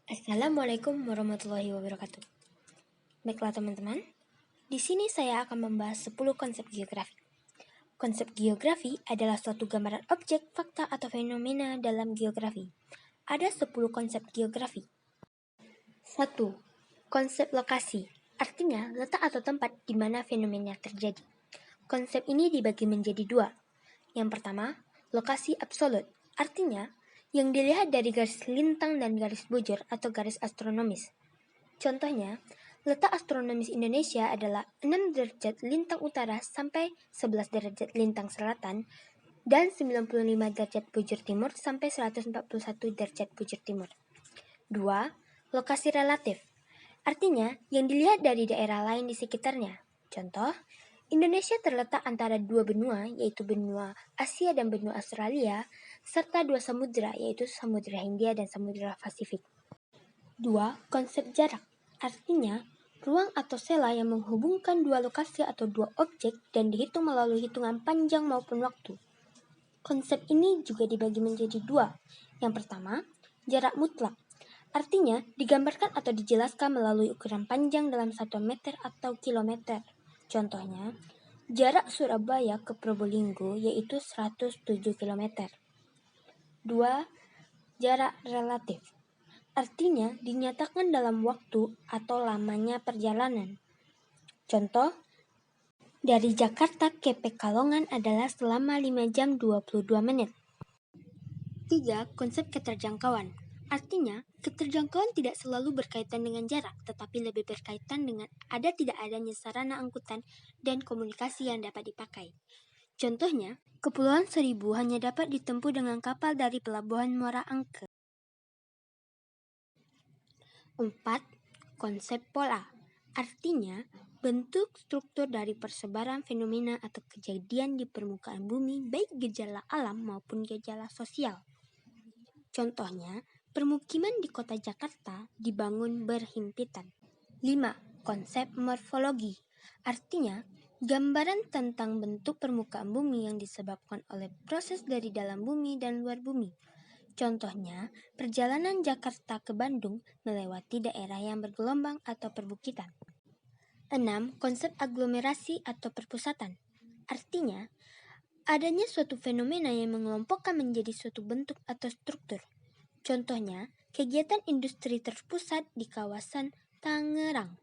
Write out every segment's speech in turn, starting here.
Assalamualaikum warahmatullahi wabarakatuh. Baiklah teman-teman, di sini saya akan membahas 10 konsep geografi. Konsep geografi adalah suatu gambaran objek, fakta, atau fenomena dalam geografi. Ada 10 konsep geografi. 1. Konsep lokasi, artinya letak atau tempat di mana fenomena terjadi. Konsep ini dibagi menjadi dua. Yang pertama, lokasi absolut, artinya yang dilihat dari garis lintang dan garis bujur atau garis astronomis. Contohnya, letak astronomis Indonesia adalah 6 derajat lintang utara sampai 11 derajat lintang selatan dan 95 derajat bujur timur sampai 141 derajat bujur timur. 2. Lokasi relatif, artinya yang dilihat dari daerah lain di sekitarnya. Contoh, Indonesia terletak antara dua benua, yaitu benua Asia dan benua Australia, serta dua samudera, yaitu Samudra Hindia dan Samudra Pasifik. 2. Konsep jarak, artinya ruang atau sela yang menghubungkan dua lokasi atau dua objek dan dihitung melalui hitungan panjang maupun waktu. Konsep ini juga dibagi menjadi dua. Yang pertama, jarak mutlak, artinya digambarkan atau dijelaskan melalui ukuran panjang dalam 1 meter atau kilometer. Contohnya, jarak Surabaya ke Probolinggo yaitu 107 km. 2. Jarak relatif, artinya dinyatakan dalam waktu atau lamanya perjalanan. Contoh, dari Jakarta ke Pekalongan adalah selama 5 jam 22 menit. 3. Konsep keterjangkauan, artinya keterjangkauan tidak selalu berkaitan dengan jarak, tetapi lebih berkaitan dengan ada tidak adanya sarana angkutan dan komunikasi yang dapat dipakai. Contohnya, Kepulauan Seribu hanya dapat ditempuh dengan kapal dari Pelabuhan Muara Angke. 4. Konsep pola, artinya bentuk struktur dari persebaran fenomena atau kejadian di permukaan bumi, baik gejala alam maupun gejala sosial. Contohnya, permukiman di kota Jakarta dibangun berhimpitan. 5. Konsep morfologi, artinya gambaran tentang bentuk permukaan bumi yang disebabkan oleh proses dari dalam bumi dan luar bumi. Contohnya, perjalanan Jakarta ke Bandung melewati daerah yang bergelombang atau perbukitan. 6. Konsep aglomerasi atau perpusatan, artinya adanya suatu fenomena yang mengelompokkan menjadi suatu bentuk atau struktur. Contohnya, kegiatan industri terpusat di kawasan Tangerang.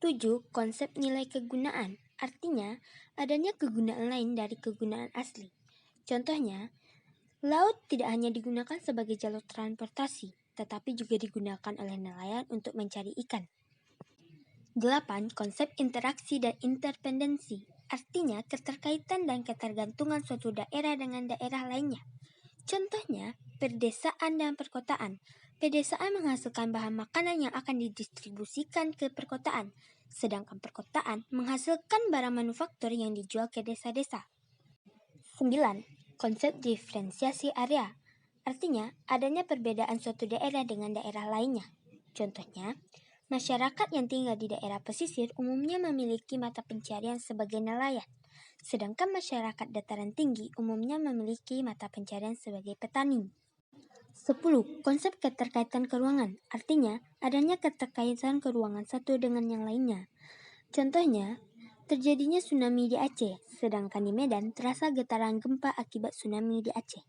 7. Konsep nilai kegunaan, artinya adanya kegunaan lain dari kegunaan asli. Contohnya, laut tidak hanya digunakan sebagai jalur transportasi, tetapi juga digunakan oleh nelayan untuk mencari ikan. 8. Konsep interaksi dan interdependensi, artinya keterkaitan dan ketergantungan suatu daerah dengan daerah lainnya. Contohnya, pedesaan dan perkotaan. Pedesaan menghasilkan bahan makanan yang akan didistribusikan ke perkotaan, sedangkan perkotaan menghasilkan barang manufaktur yang dijual ke desa-desa. 9. Konsep diferensiasi area, artinya adanya perbedaan suatu daerah dengan daerah lainnya. Contohnya, masyarakat yang tinggal di daerah pesisir umumnya memiliki mata pencarian sebagai nelayan, sedangkan masyarakat dataran tinggi umumnya memiliki mata pencarian sebagai petani. 10. Konsep keterkaitan keruangan, artinya adanya keterkaitan keruangan satu dengan yang lainnya. Contohnya, terjadinya tsunami di Aceh, sedangkan di Medan terasa getaran gempa akibat tsunami di Aceh.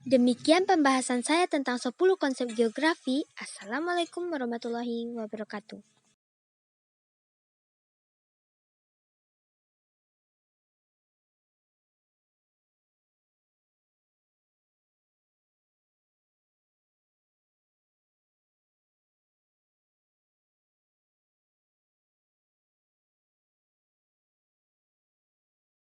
Demikian pembahasan saya tentang 10 konsep geografi. Assalamualaikum warahmatullahi wabarakatuh.